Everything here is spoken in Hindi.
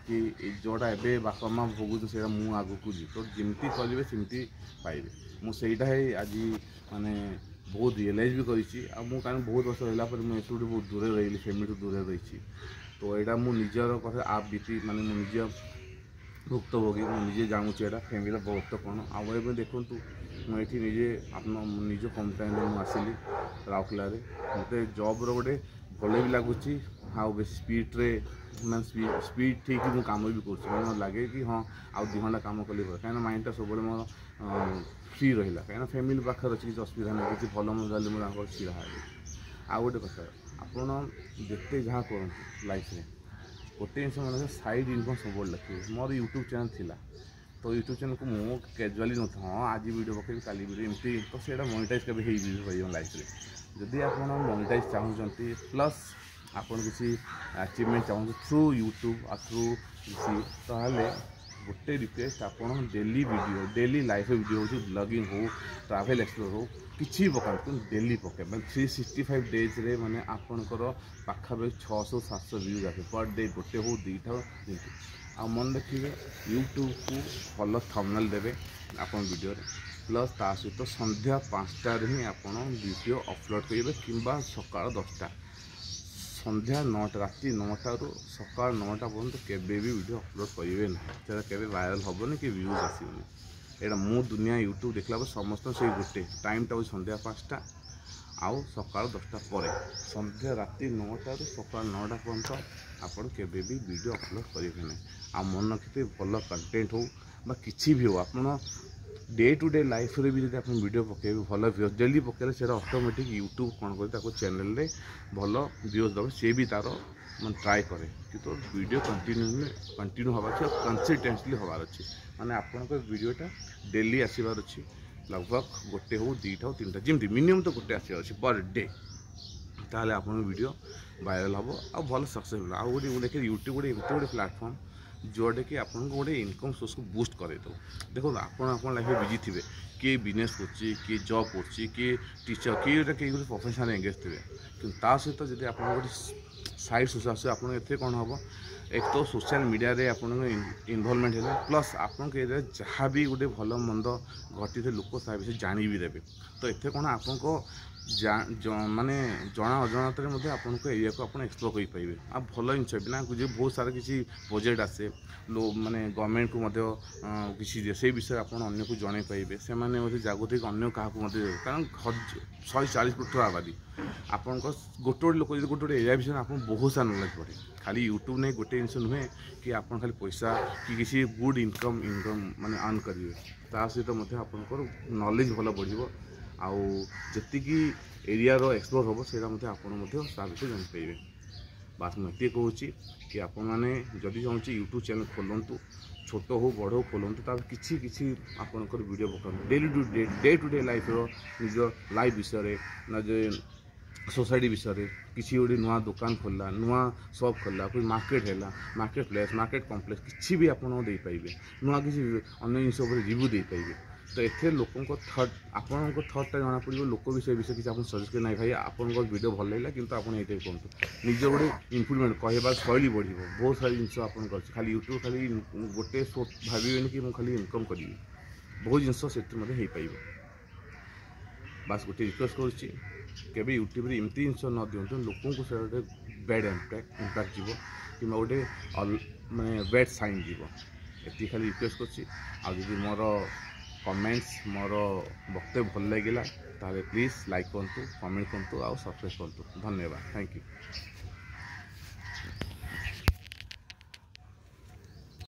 कि जोटा ए बापा माँ भोगुन से मुझे आगक जी तो जमती करेंगे सेमती पाइबे मुझा आज माने बहुत रियलाइज भी करें बहुत वर्ष रहा मुझे बहुत दूर रही फैमिली दूर रही तो यहाँ मुझर कथा आप बीती माने मुझे भुक्तभोगी मुझे जानूँ यहाँ फैमिली बहुत कौन आए देखूँ मुझे निजे आप निज होम टाउन में आसली राउरकेला मत जॉब रोटे भल भी लगुच हाँ बेस स्पीड्रे मैं स्पीड ठीक मुझे कम भी कर लगे कि हाँ आउ 2 घंटा कम कले कहीं माइंडटा सब मोर फ्री रहा कहीं फैमिली पाखे अच्छी किसी असुविधा नहीं कि भल मजा मुझे छड़ा आ गोटे कथा आपते जहाँ करते लाइफ में गोटे जिन मैंने साइड इनकम सब लगे मोर यूट्यूब चैनल थिला तो यूट्यूब चैनल को मुझे कैजुआली न हाँ आज वीडियो पकड़ी काली वीडियो एमती तो सीटा मोनेटाइज के लाइफ में जदि आप मोनेटाइज चाहते प्लस आपन किसी अचीवमेंट चाहते थ्रू यूट्यूब और थ्रू किसी ताहले गोटे रिक्वेस्ट आपन daily video daily life video हो ब्लॉगिंग हो ट्रैवल एक्सप्लोर हो किसी पकाते डेली पके मैं 365 डेज रे माने आपनकर पाखापाखि 600-700 व्यूज आसे पर डे गोटे हो 2टा आ मन देखिए यूट्यूब को भल थंबनेल देवे आपन वीडियो प्लस ता सहित संध्या 5टार ही आपन वीडियो अपलोड करेंगे कि सकाळ 10टा संध्या 9टा राति 9टा रू सकाळ 9टा पर्यंत केबे भी वीडियो अपलोड करेंगे ना केबे वायरल हेनी कि व्यूज आसबनी यहाँ मो दुनिया यूट्यूब देखला समस्त से गोटे टाइमटा हो संध्या 5टा आउ सकाळ 10टा पर संध्या राति 9टा रू सकाळ 9टा पर्यंत आपन केबे भी वीडियो अपलोड करेंगे ना आ मन रखिए भल कंटेंट हो बा किसी भी हो आपन डे टू डे लाइफ रे भी जब आप वीडियो पकेबे भल व्यूज डेली पकेले से ऑटोमेटिक यूट्यूब कौन कर चैनल रे भल व्यूज दब सी भी तार मैं ट्राए करे कि तो वीडियो कंटिन्यू हवा अच्छे कंसिस्टेंटली हबार अच्छे माने आपन वीडियोटा डेली आसबार अच्छी लगभग गोटे हो 2टा हो 3टा जमी मिनिमम तो गोटे आसबार अच्छे पर डे ताले आपन वीडियो वायरल हम आ भल सक्सेसफुल आ गोटे देखिए यूट्यूब गोटे एमती गोटे प्लाटफर्म जोटे कि आपन गोटे इनकम सोर्स को बूस्ट करे दो देखो आपन लाइफ बिजी थे किए बिजनेस कर जॉब कर टीचर किए गोटे प्रोफेशन एंगेज थे कि सहित जब आप साइड सोर्स आस आप कौन हम एक तो सोशल मीडिया रे आपन इनवॉल्वमेंट है प्लस आपन के एरिया जहाँ भी गोटे भल मंद घटी थे लोक ता विषय जानी भी देवे तो इतने कौन आपन को माने जना अजाणत आपन को एरिया को आप एक्सप्लोर कर पाइबे आ भल जिन बिना जो बहुत सारा किसी प्रोजेक्ट आसे लो माने गवर्नमेंट को किसी से विषय आप अन्य को जन पाइबे से जागृत अन्य क्या कारण 140 कोटी आबादी आपन गोटे गोटे लोक गोटे गोटे एरिया विषय आप बहुत सारा नॉलेज पड़े खाली यूट्यूब नहीं गोटे जिन नुहे कि आप खाली पैसा कि किसी गुड इनकम माने अर्न करेंगे ता सहित आपंकर नॉलेज भल बढ़ आउ जी एरिया रो एक्सप्लोर हम से आपड़ जापारे बास मुझे कहूँ कि आपण मैंने जदि चाहूँ यूट्यूब चैनल खोलतु छोट हो बड़ हो खोलतु किसी किसी आपंकर वीडियो पकाते daily day to day life निज लाइफ विषय न सोसाइटी विषय किसी गोटे नुआ दुकान खोलला नुआ शॉप खोलला कोई मार्केट है मार्केट प्लेस मार्केट कॉम्प्लेक्स किसी भी आप पाइबे नुआ किसी अन्य जिन रिव्यू दे पाइबे तो ये लोक थट आपण थटा जना पड़ो लोक भी से विषय किसी आप सजेस्ट ना भाई आपन वीडियो भल लगे कि ये कहतु निज गोटे इम्प्रूवमेंट कहबार शैली बढ़ बहुत सारी जिन आप खाली यूट्यूब खाली गोटे भावे कि मुझे खाली इनकम करी बहुत जिन से पाइब बास गोटे रिक्वेस्ट कर यूट्यूब एमती जिन न दिखाँ लोक से गोटे बैड इम्पैक्ट जीव कि गोटे माने बैड साइन जीव ये खाली रिक्वेस्ट कर मोर कमेंट्स मोर वक्तव्य भल लगे ताले प्लीज लाइक करूँ कमेंट करूँ और सब्सक्राइब करूँ धन्यवाद थैंक यू।